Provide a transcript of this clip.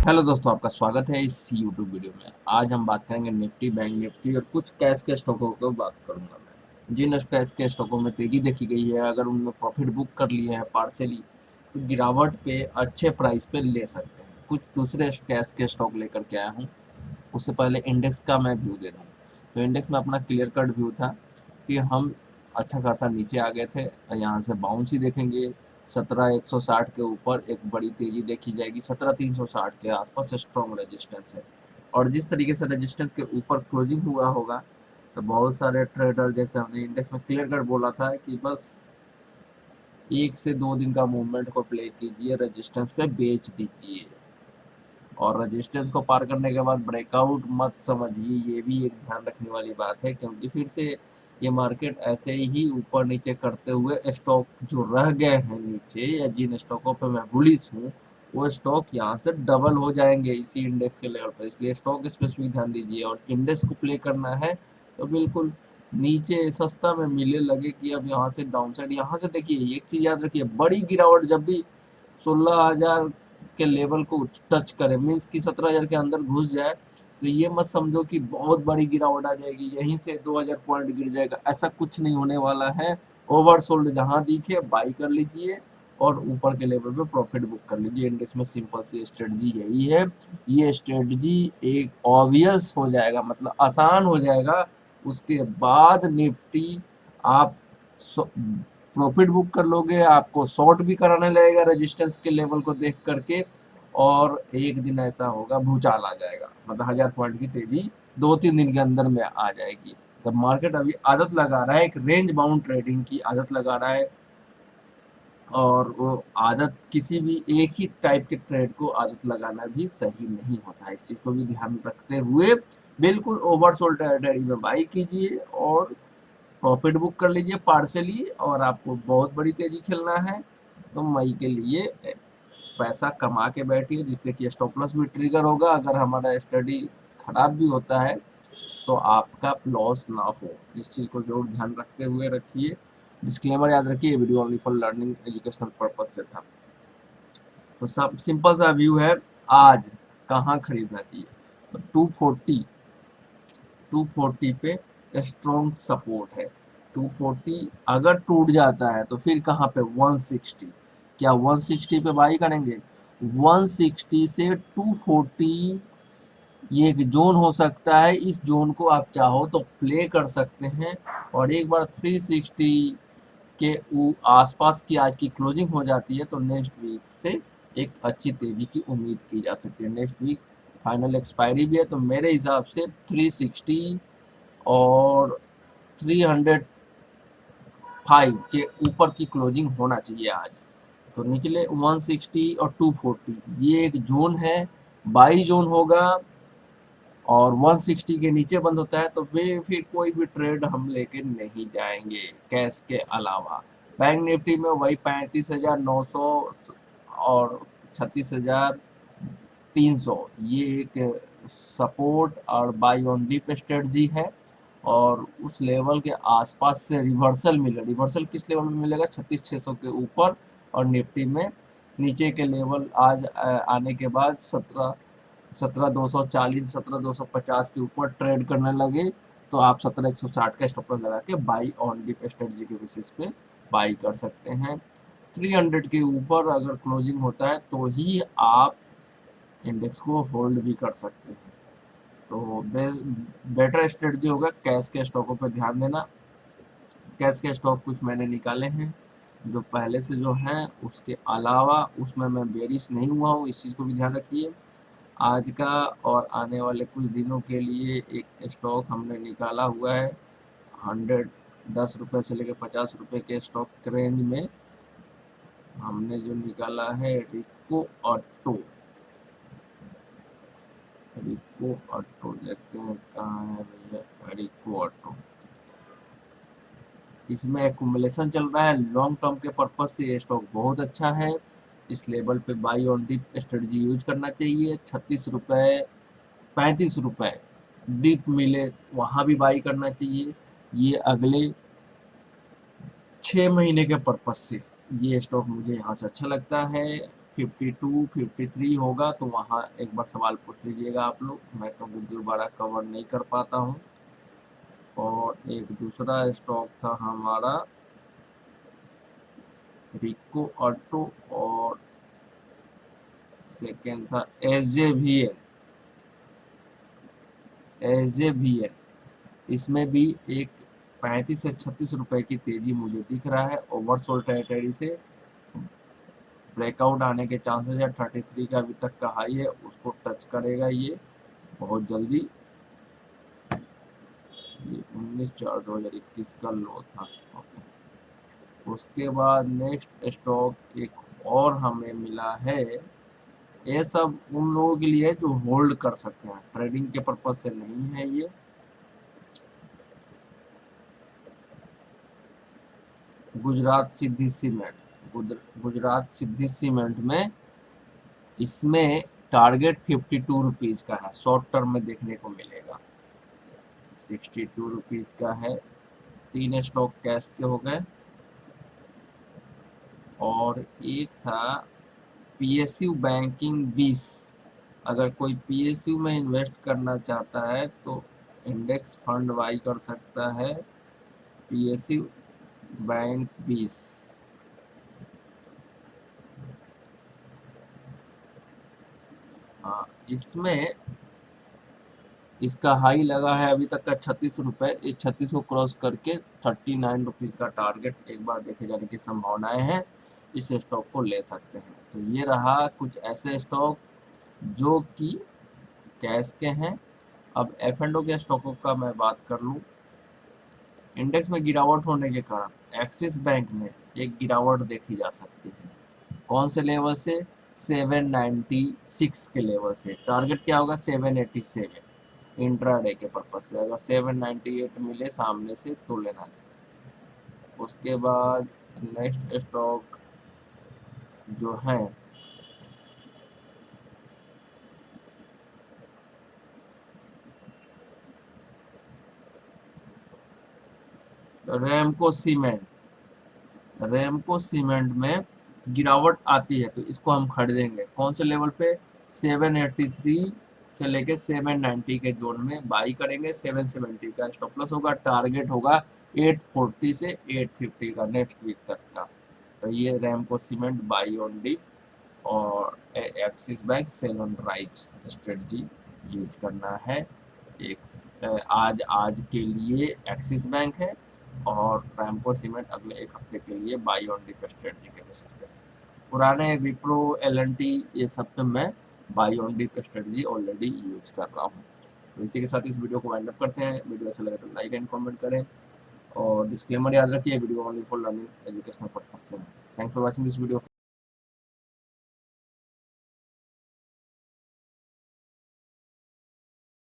Hello दोस्तों, आपका स्वागत है इस यूट्यूब वीडियो में। आज हम बात करेंगे निफ्टी, बैंक निफ्टी और कुछ कैश के स्टॉकों को बात करूंगा मैं। जिन कैश के स्टॉकों में तेजी देखी गई है, अगर उनमें प्रॉफिट बुक कर लिए हैं पार्सली, तो गिरावट पे अच्छे प्राइस पे ले सकते हैं। कुछ दूसरे कैश के स्टॉक लेकर के आया हूँ। उससे पहले इंडेक्स का मैं व्यू दे दूँ। तो इंडेक्स में अपना क्लियर कट व्यू था कि हम अच्छा खासा नीचे आ गए थे। यहाँ से बाउंस ही देखेंगे। 17,160 के ऊपर एक बड़ी तेजी देखी जाएगी। 17,360 के आसपास स्ट्रॉन्ग रेजिस्टेंस है। और जिस तरीके से रेजिस्टेंस के ऊपर क्लोजिंग हुआ होगा, तो बहुत सारे ट्रेडर, जैसे हमने इंडेक्स में क्लियर कट बोला था कि बस 1 से 2 दिन का मूवमेंट को प्ले कीजिए, रेजिस्टेंस पे बेच दीजिए। और रेजिस्टेंस को पार करने के बाद ब्रेकआउट मत समझिए, ये भी एक ध्यान रखने वाली बात है, क्योंकि फिर से ये मार्केट ऐसे ही ऊपर नीचे करते हुए स्टॉक जो रह गए हैं नीचे, या जिन स्टॉकों पे मैं बुलिश हूँ, वो स्टॉक यहाँ से डबल हो जाएंगे इसी इंडेक्स के लेवल पर। इसलिए स्टॉक स्पेसिफिक ध्यान दीजिए। और इंडेक्स को प्ले करना है तो बिल्कुल नीचे सस्ता में मिले, लगे कि अब यहाँ से डाउन साइड। यहाँ से देखिए, एक चीज याद रखिए, बड़ी गिरावट जब भी 16,000 के लेवल को टच करे, मीन्स कि 17,000 के अंदर घुस जाए, तो ये मत समझो कि बहुत बड़ी गिरावट आ जाएगी, यहीं से 2,000 पॉइंट गिर जाएगा। ऐसा कुछ नहीं होने वाला है। ओवरसोल्ड जहां दिखे बाई कर लीजिए और ऊपर के लेवल पे प्रॉफिट बुक कर लीजिए। इंडेक्स में सिंपल सी स्ट्रेटजी यही है। ये स्ट्रेटजी एक ऑब्वियस हो जाएगा, मतलब आसान हो जाएगा। उसके बाद निफ्टी आप प्रॉफिट बुक कर लोगे, आपको शॉर्ट भी कराने लगेगा रेजिस्टेंस के लेवल को देख करके। और एक दिन ऐसा होगा, भूचाल आ जाएगा, मतलब 1,000 पॉइंट की तेजी 2-3 दिन के अंदर में आ जाएगी। तो मार्केट अभी आदत लगा रहा है, एक रेंज बाउंड ट्रेडिंग की आदत लगा रहा है। और वो आदत, किसी भी एक ही टाइप के ट्रेड को आदत लगाना भी सही नहीं होता है। इस चीज को भी ध्यान रखते हुए बिल्कुल ओवरसोल्ड टेरिटरी में बाई कीजिए और प्रॉफिट बुक कर लीजिए पार्सली। और आपको बहुत बड़ी तेजी खेलना है तो मई के लिए पैसा कमा के बैठिए, जिससे कि स्टॉप लॉस भी ट्रिगर होगा। अगर हमारा स्टडी खराब भी होता है तो आपका लॉस ना हो। इस चीज़ को जरूर ध्यान रखते हुए रखिए। डिस्क्लेमर याद रखिए, ये video only for learning educational purpose से था। तो सब सिंपल सा व्यू है। आज कहाँ खरीदना चाहिए, तो 240 पे स्ट्रॉन्ग सपोर्ट है। 240 अगर टूट जाता है तो फिर कहाँ पे, 160। क्या 160 पे बाई करेंगे? 160 से 240 ये एक जोन हो सकता है। इस जोन को आप चाहो तो प्ले कर सकते हैं। और एक बार 360 के आसपास की आज की क्लोजिंग हो जाती है तो नेक्स्ट वीक से एक अच्छी तेजी की उम्मीद की जा सकती है। नेक्स्ट वीक फाइनल एक्सपायरी भी है, तो मेरे हिसाब से 360 और 305 के ऊपर की क्लोजिंग होना चाहिए आज। तो निचले 160 और 240 ये एक जोन है, बाई जोन होगा। और 160 के नीचे बंद होता है तो वे फिर कोई भी ट्रेड हम लेके नहीं जाएंगे कैश के अलावा। बैंक निफ्टी में वही 35,900 और 36,300, ये एक सपोर्ट और बाई ऑन डिप स्ट्रेटजी है। और उस लेवल के आसपास से रिवर्सल मिले, रिवर्सल किस लेवल में मिलेगा, 36,600 के ऊपर। और निफ्टी में नीचे के लेवल आज आने के बाद 17,240 17,250 के ऊपर ट्रेड करने लगे, तो आप 17,160 का स्टॉप लॉस लगा के बाई ऑन डिप स्ट्रेटजी के बेसिस पे बाई कर सकते हैं। 300 के ऊपर अगर क्लोजिंग होता है तो ही आप इंडेक्स को होल्ड भी कर सकते हैं। तो बेटर स्ट्रेटजी होगा कैश के स्टॉकों पर ध्यान देना। कैश के स्टॉक कुछ मैंने निकाले हैं जो पहले से जो हैं, उसके अलावा उसमें मैं बेरिश नहीं हुआ हूँ, इस चीज़ को भी ध्यान रखिए। आज का और आने वाले कुछ दिनों के लिए एक स्टॉक हमने निकाला हुआ है। 10 रुपये से लेकर 50 रुपये के स्टॉक रेंज में हमने जो निकाला है, रिको ऑटो। रिको ऑटो देखते हैं कहाँ है भैया, रिको ऑटो। इसमें एक्यूमुलेशन चल रहा है, लॉन्ग टर्म के पर्पज से ये स्टॉक बहुत अच्छा है। इस लेवल पे buy on dip strategy use करना चाहिए। 36 रुपये, 35 रुपये डिप मिले वहाँ भी बाई करना चाहिए। ये अगले 6 महीने के पर्पज से ये स्टॉक मुझे यहाँ से अच्छा लगता है। 52 53 होगा तो वहाँ एक बार सवाल पूछ लीजिएगा आप लोग, मैं क्योंकि दोबारा कवर नहीं कर पाता हूँ। और एक दूसरा स्टॉक था हमारा रिको ऑटो, और सेकेंड था एसजेवीएन। इसमें भी एक 35 से 36 रुपए की तेजी मुझे दिख रहा है। ओवरसोल्ड टेरिटरी से ब्रेकआउट आने के चांसेस है। 33 का अभी तक का हाई है, उसको टच करेगा ये बहुत जल्दी। ये 19/4/2021 का लो था। ओके, उसके बाद नेक्स्ट स्टॉक एक और हमें मिला है। ये सब उन लोगों के लिए जो होल्ड कर सकते हैं, ट्रेडिंग के पर्पज से नहीं है ये। गुजरात सिद्धि सीमेंट। गुजरात सिद्धि सीमेंट में इसमें टारगेट 52 रुपीज का है, शॉर्ट टर्म में देखने को मिलेगा। 62 रुपीज का है। 3 स्टॉक कैश के हो गए। और एक था पीएसयू बैंकिंग 20। अगर कोई पीएसयू में इन्वेस्ट करना चाहता है तो इंडेक्स फंड बाई कर सकता है पीएसयू बैंक 20। हाँ, इसमें इसका हाई लगा है अभी तक का 36 रुपए। इस 36 को क्रॉस करके 39 रुपीज का टारगेट एक बार देखे जाने की संभावनाएं हैं। इस स्टॉक को ले सकते हैं। तो ये रहा कुछ ऐसे स्टॉक जो कि कैश के हैं। अब एफ एंड ओ के स्टॉकों का मैं बात कर लूँ। इंडेक्स में गिरावट होने के कारण एक्सिस बैंक में एक गिरावट देखी जा सकती है। कौन से लेवल से? 796 के लेवल से। टारगेट क्या होगा? 787 इंट्राडे के पर्पज से। अगर 798 मिले सामने से तो लेना। उसके बाद नेक्स्ट स्टॉक जो है रेमको सीमेंट। रेमको सीमेंट में गिरावट आती है तो इसको हम खरीदेंगे। कौन से लेवल पे? 783 से लेके 790 के जोन में बाई करेंगे। 770 का स्टॉप लॉस होगा। टारगेट होगा 840 से 850 का नेक्स्ट वीक तक का। तो ये Ramco cement buy on dip और Axis bank sell on rise strategy use करना है। एक आज के लिए एक्सिस बैंक है और रैमको सीमेंट अगले एक हफ्ते के लिए बाई ऑन डिप स्ट्रेटजी के बेसिस पे। पुराने विप्रो एल&टी ये सब पे मैं buy on dip strategy already use कर रहा हूँ। तो इसी के साथ इस वीडियो को वाइंड अप करते हैं। वीडियो अच्छा लगे तो लाइक एंड कमेंट करें और डिस्क्लेमर याद रखिए, video only for learning educational purpose से है। Thanks for watching this video.